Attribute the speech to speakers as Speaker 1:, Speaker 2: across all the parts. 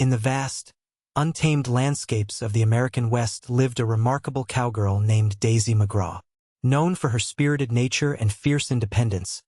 Speaker 1: In the vast, untamed landscapes of the American West lived a remarkable cowgirl named Daisy McGraw. Known for her spirited nature and fierce independence,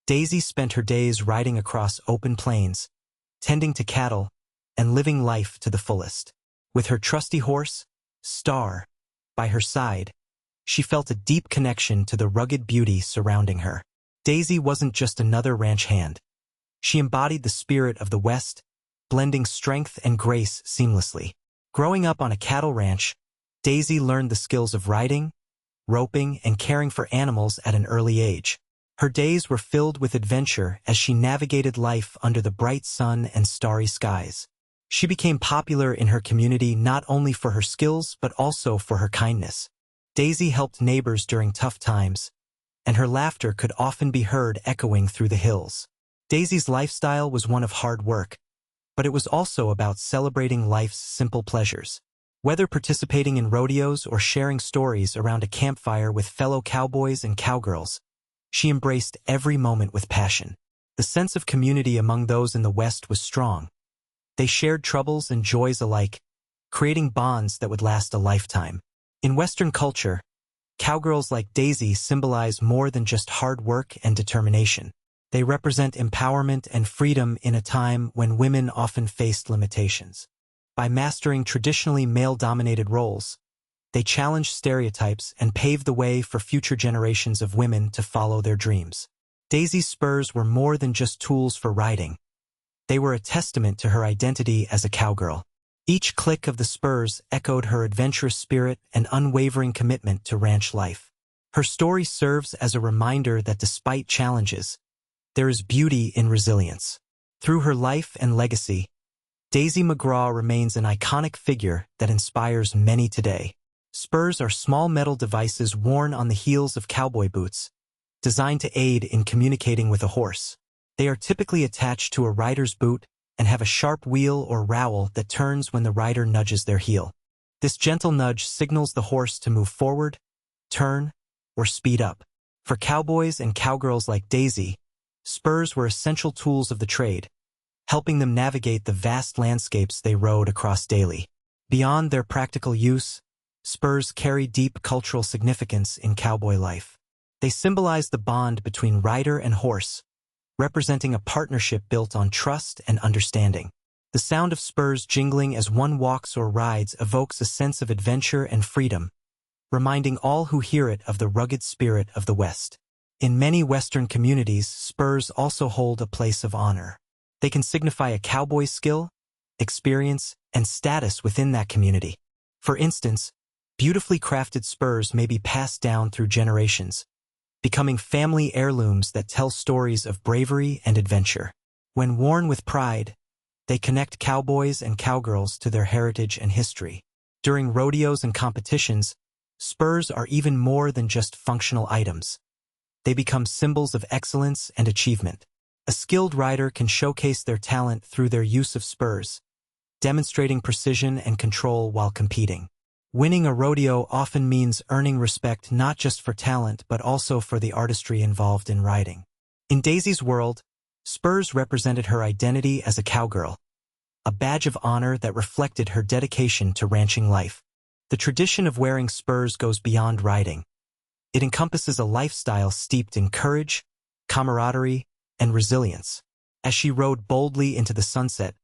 Speaker 1: Daisy spent her days riding across open plains, tending to cattle, and living life to the fullest. With her trusty horse, Star, by her side, she felt a deep connection to the rugged beauty surrounding her. Daisy wasn't just another ranch hand. She embodied the spirit of the West, blending strength and grace seamlessly. Growing up on a cattle ranch, Daisy learned the skills of riding, roping, and caring for animals at an early age. Her days were filled with adventure as she navigated life under the bright sun and starry skies. She became popular in her community not only for her skills but also for her kindness. Daisy helped neighbors during tough times, and her laughter could often be heard echoing through the hills. Daisy's lifestyle was one of hard work, but it was also about celebrating life's simple pleasures. Whether participating in rodeos or sharing stories around a campfire with fellow cowboys and cowgirls, she embraced every moment with passion. The sense of community among those in the West was strong. They shared troubles and joys alike, creating bonds that would last a lifetime. In Western culture, cowgirls like Daisy symbolize more than just hard work and determination. They represent empowerment and freedom in a time when women often faced limitations. By mastering traditionally male-dominated roles, they challenged stereotypes and paved the way for future generations of women to follow their dreams. Daisy's spurs were more than just tools for riding. They were a testament to her identity as a cowgirl. Each click of the spurs echoed her adventurous spirit and unwavering commitment to ranch life. Her story serves as a reminder that despite challenges, there is beauty in resilience. Through her life and legacy, Daisy McGraw remains an iconic figure that inspires many today. Spurs are small metal devices worn on the heels of cowboy boots, designed to aid in communicating with a horse. They are typically attached to a rider's boot and have a sharp wheel or rowel that turns when the rider nudges their heel. This gentle nudge signals the horse to move forward, turn, or speed up. For cowboys and cowgirls like Daisy, spurs were essential tools of the trade, helping them navigate the vast landscapes they rode across daily. Beyond their practical use, spurs carry deep cultural significance in cowboy life. They symbolize the bond between rider and horse, representing a partnership built on trust and understanding. The sound of spurs jingling as one walks or rides evokes a sense of adventure and freedom, reminding all who hear it of the rugged spirit of the West. In many Western communities, spurs also hold a place of honor. They can signify a cowboy's skill, experience, and status within that community. For instance, beautifully crafted spurs may be passed down through generations, becoming family heirlooms that tell stories of bravery and adventure. When worn with pride, they connect cowboys and cowgirls to their heritage and history. During rodeos and competitions, spurs are even more than just functional items. They become symbols of excellence and achievement. A skilled rider can showcase their talent through their use of spurs, demonstrating precision and control while competing. Winning a rodeo often means earning respect not just for talent but also for the artistry involved in riding. In Daisy's world, spurs represented her identity as a cowgirl, a badge of honor that reflected her dedication to ranching life. The tradition of wearing spurs goes beyond riding. It encompasses a lifestyle steeped in courage, camaraderie, and resilience. As she rode boldly into the sunset,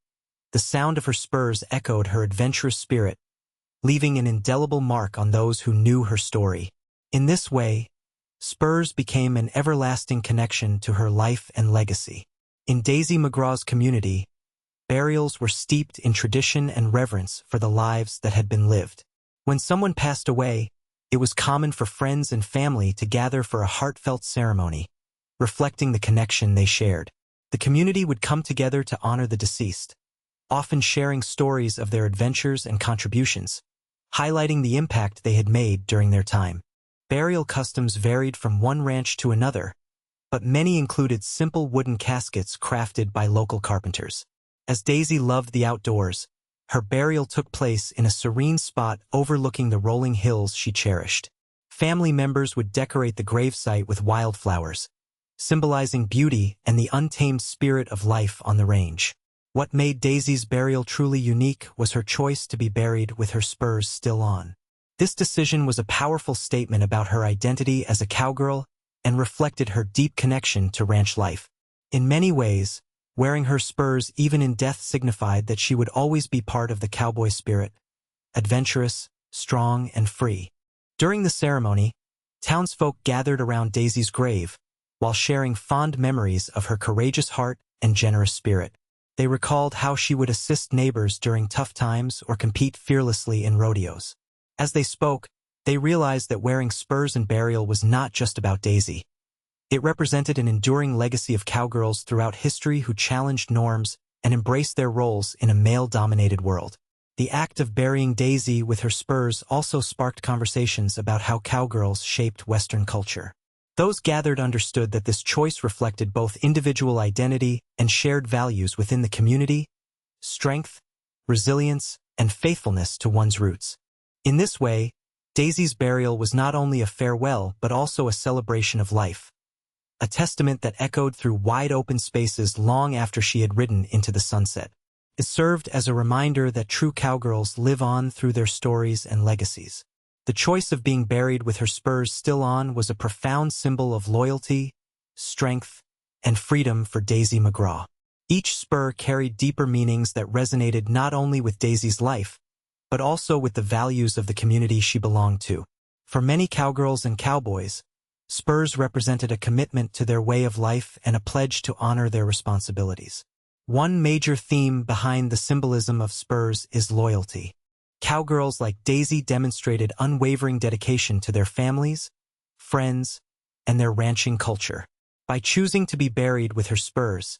Speaker 1: the sound of her spurs echoed her adventurous spirit, leaving an indelible mark on those who knew her story. In this way, spurs became an everlasting connection to her life and legacy. In Daisy McGraw's community, burials were steeped in tradition and reverence for the lives that had been lived. When someone passed away, it was common for friends and family to gather for a heartfelt ceremony, reflecting the connection they shared. The community would come together to honor the deceased, often sharing stories of their adventures and contributions, highlighting the impact they had made during their time. Burial customs varied from one ranch to another, but many included simple wooden caskets crafted by local carpenters. As Daisy loved the outdoors, her burial took place in a serene spot overlooking the rolling hills she cherished. Family members would decorate the gravesite with wildflowers, symbolizing beauty and the untamed spirit of life on the range. What made Daisy's burial truly unique was her choice to be buried with her spurs still on. This decision was a powerful statement about her identity as a cowgirl and reflected her deep connection to ranch life. In many ways, wearing her spurs even in death signified that she would always be part of the cowboy spirit, adventurous, strong, and free. During the ceremony, townsfolk gathered around Daisy's grave, while sharing fond memories of her courageous heart and generous spirit. They recalled how she would assist neighbors during tough times or compete fearlessly in rodeos. As they spoke, they realized that wearing spurs in burial was not just about Daisy. It represented an enduring legacy of cowgirls throughout history who challenged norms and embraced their roles in a male-dominated world. The act of burying Daisy with her spurs also sparked conversations about how cowgirls shaped Western culture. Those gathered understood that this choice reflected both individual identity and shared values within the community: strength, resilience, and faithfulness to one's roots. In this way, Daisy's burial was not only a farewell but also a celebration of life, a testament that echoed through wide-open spaces long after she had ridden into the sunset. It served as a reminder that true cowgirls live on through their stories and legacies. The choice of being buried with her spurs still on was a profound symbol of loyalty, strength, and freedom for Daisy McGraw. Each spur carried deeper meanings that resonated not only with Daisy's life, but also with the values of the community she belonged to. For many cowgirls and cowboys, spurs represented a commitment to their way of life and a pledge to honor their responsibilities. One major theme behind the symbolism of spurs is loyalty. Cowgirls like Daisy demonstrated unwavering dedication to their families, friends, and their ranching culture. By choosing to be buried with her spurs,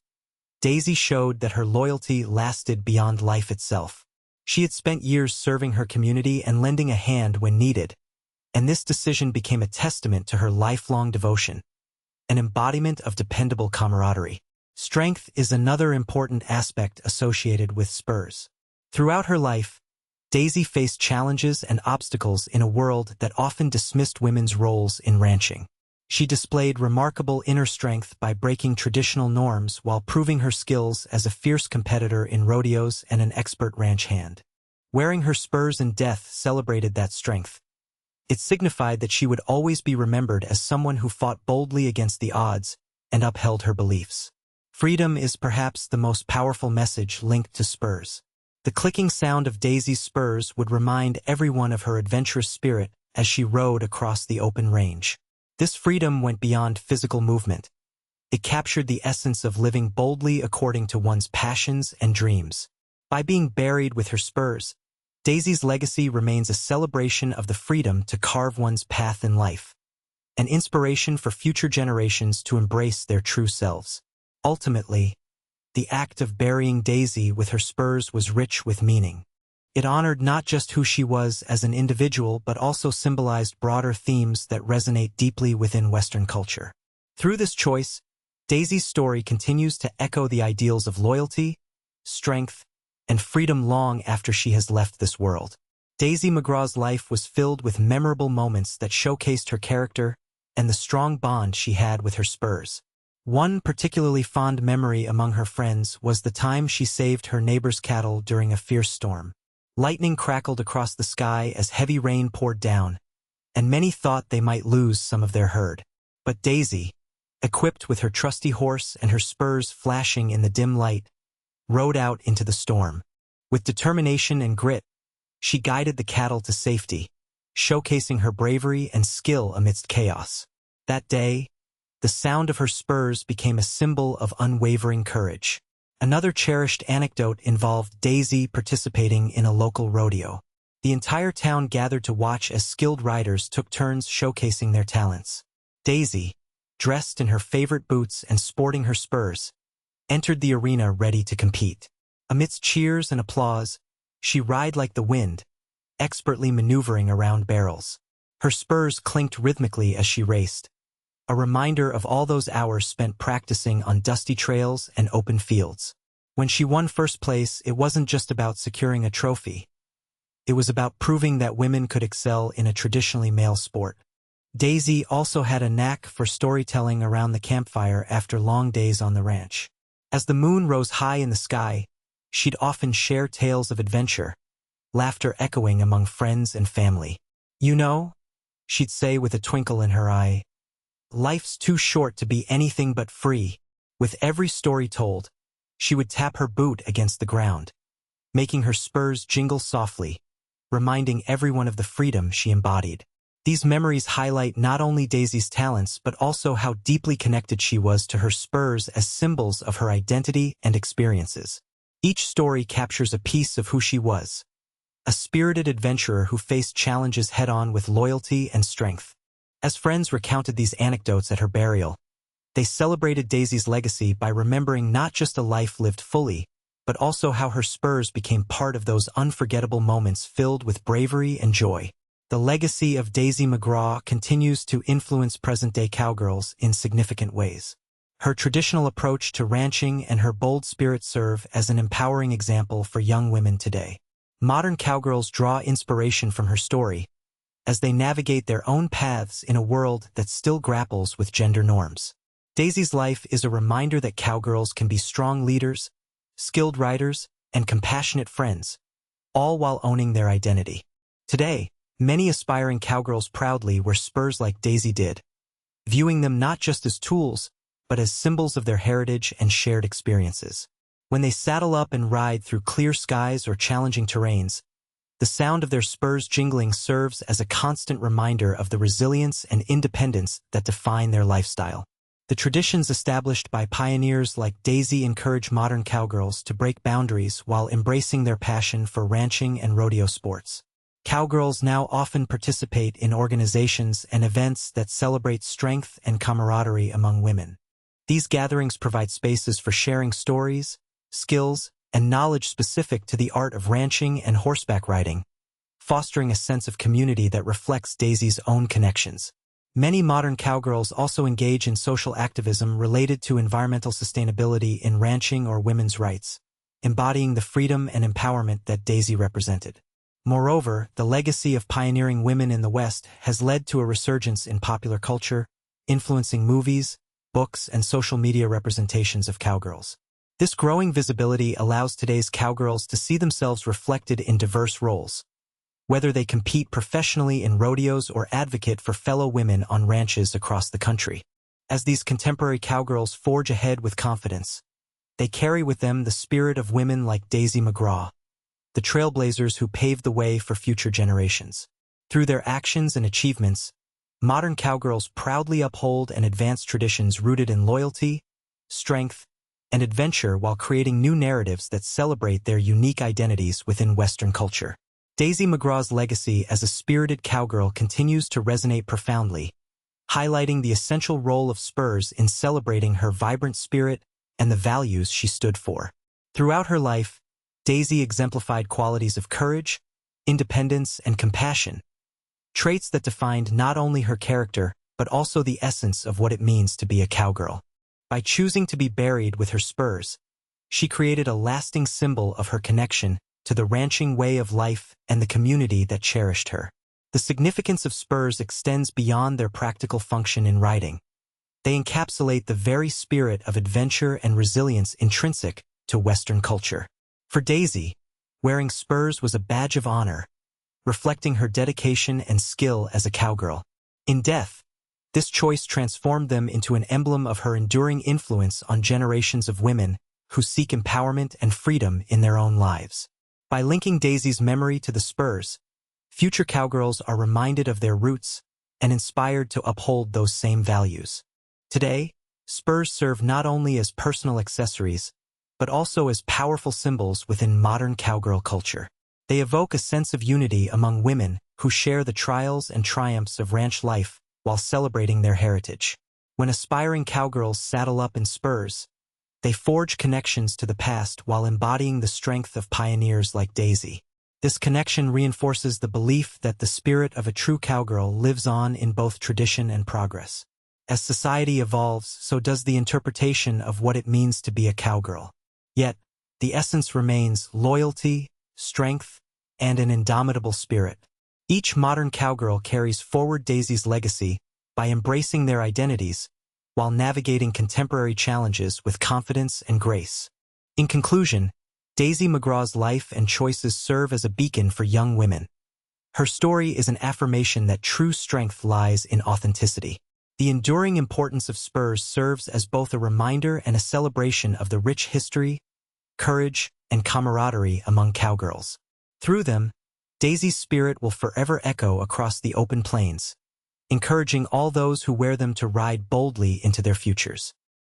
Speaker 1: Daisy showed that her loyalty lasted beyond life itself. She had spent years serving her community and lending a hand when needed, and this decision became a testament to her lifelong devotion, an embodiment of dependable camaraderie. Strength is another important aspect associated with spurs. Throughout her life, Daisy faced challenges and obstacles in a world that often dismissed women's roles in ranching. She displayed remarkable inner strength by breaking traditional norms while proving her skills as a fierce competitor in rodeos and an expert ranch hand. Wearing her spurs in death celebrated that strength. It signified that she would always be remembered as someone who fought boldly against the odds and upheld her beliefs. Freedom is perhaps the most powerful message linked to spurs. The clicking sound of Daisy's spurs would remind everyone of her adventurous spirit as she rode across the open range. This freedom went beyond physical movement. It captured the essence of living boldly according to one's passions and dreams. By being buried with her spurs, Daisy's legacy remains a celebration of the freedom to carve one's path in life, an inspiration for future generations to embrace their true selves. Ultimately, the act of burying Daisy with her spurs was rich with meaning. It honored not just who she was as an individual but also symbolized broader themes that resonate deeply within Western culture. Through this choice, Daisy's story continues to echo the ideals of loyalty, strength, and freedom long after she has left this world. Daisy McGraw's life was filled with memorable moments that showcased her character and the strong bond she had with her spurs. One particularly fond memory among her friends was the time she saved her neighbor's cattle during a fierce storm. Lightning crackled across the sky as heavy rain poured down, and many thought they might lose some of their herd. But Daisy, equipped with her trusty horse and her spurs flashing in the dim light, rode out into the storm. With determination and grit, she guided the cattle to safety, showcasing her bravery and skill amidst chaos. That day, the sound of her spurs became a symbol of unwavering courage. Another cherished anecdote involved Daisy participating in a local rodeo. The entire town gathered to watch as skilled riders took turns showcasing their talents. Daisy, dressed in her favorite boots and sporting her spurs, entered the arena ready to compete. Amidst cheers and applause, she rode like the wind, expertly maneuvering around barrels. Her spurs clinked rhythmically as she raced, a reminder of all those hours spent practicing on dusty trails and open fields. When she won first place, it wasn't just about securing a trophy. It was about proving that women could excel in a traditionally male sport. Daisy also had a knack for storytelling around the campfire after long days on the ranch. As the moon rose high in the sky, she'd often share tales of adventure, laughter echoing among friends and family. "You know," she'd say with a twinkle in her eye, "life's too short to be anything but free." With every story told, she would tap her boot against the ground, making her spurs jingle softly, reminding everyone of the freedom she embodied. These memories highlight not only Daisy's talents but also how deeply connected she was to her spurs as symbols of her identity and experiences. Each story captures a piece of who she was, a spirited adventurer who faced challenges head-on with loyalty and strength. As friends recounted these anecdotes at her burial, they celebrated Daisy's legacy by remembering not just a life lived fully, but also how her spurs became part of those unforgettable moments filled with bravery and joy. The legacy of Daisy McGraw continues to influence present-day cowgirls in significant ways. Her traditional approach to ranching and her bold spirit serve as an empowering example for young women today. Modern cowgirls draw inspiration from her story as they navigate their own paths in a world that still grapples with gender norms. Daisy's life is a reminder that cowgirls can be strong leaders, skilled riders, and compassionate friends, all while owning their identity. Today, many aspiring cowgirls proudly wear spurs like Daisy did, viewing them not just as tools, but as symbols of their heritage and shared experiences. When they saddle up and ride through clear skies or challenging terrains, the sound of their spurs jingling serves as a constant reminder of the resilience and independence that define their lifestyle. The traditions established by pioneers like Daisy encourage modern cowgirls to break boundaries while embracing their passion for ranching and rodeo sports. Cowgirls now often participate in organizations and events that celebrate strength and camaraderie among women. These gatherings provide spaces for sharing stories, skills, and knowledge specific to the art of ranching and horseback riding, fostering a sense of community that reflects Daisy's own connections. Many modern cowgirls also engage in social activism related to environmental sustainability in ranching or women's rights, embodying the freedom and empowerment that Daisy represented. Moreover, the legacy of pioneering women in the West has led to a resurgence in popular culture, influencing movies, books, and social media representations of cowgirls. This growing visibility allows today's cowgirls to see themselves reflected in diverse roles, whether they compete professionally in rodeos or advocate for fellow women on ranches across the country. As these contemporary cowgirls forge ahead with confidence, they carry with them the spirit of women like Daisy McGraw, the trailblazers who paved the way for future generations. Through their actions and achievements, modern cowgirls proudly uphold and advance traditions rooted in loyalty, strength, and adventure while creating new narratives that celebrate their unique identities within Western culture. Daisy McGraw's legacy as a spirited cowgirl continues to resonate profoundly, highlighting the essential role of spurs in celebrating her vibrant spirit and the values she stood for. Throughout her life, Daisy exemplified qualities of courage, independence, and compassion, traits that defined not only her character but also the essence of what it means to be a cowgirl. By choosing to be buried with her spurs, she created a lasting symbol of her connection to the ranching way of life and the community that cherished her. The significance of spurs extends beyond their practical function in riding. They encapsulate the very spirit of adventure and resilience intrinsic to Western culture. For Daisy, wearing spurs was a badge of honor, reflecting her dedication and skill as a cowgirl. In death, this choice transformed them into an emblem of her enduring influence on generations of women who seek empowerment and freedom in their own lives. By linking Daisy's memory to the spurs, future cowgirls are reminded of their roots and inspired to uphold those same values. Today, spurs serve not only as personal accessories, but also as powerful symbols within modern cowgirl culture. They evoke a sense of unity among women who share the trials and triumphs of ranch life while celebrating their heritage. When aspiring cowgirls saddle up in spurs, they forge connections to the past while embodying the strength of pioneers like Daisy. This connection reinforces the belief that the spirit of a true cowgirl lives on in both tradition and progress. As society evolves, so does the interpretation of what it means to be a cowgirl. Yet, the essence remains loyalty, strength, and an indomitable spirit. Each modern cowgirl carries forward Daisy's legacy by embracing their identities, while navigating contemporary challenges with confidence and grace. In conclusion, Daisy McGraw's life and choices serve as a beacon for young women. Her story is an affirmation that true strength lies in authenticity. The enduring importance of Spurs serves as both a reminder and a celebration of the rich history, courage, and camaraderie among cowgirls. Through them, Daisy's spirit will forever echo across the open plains, encouraging all those who wear them to ride boldly into their futures.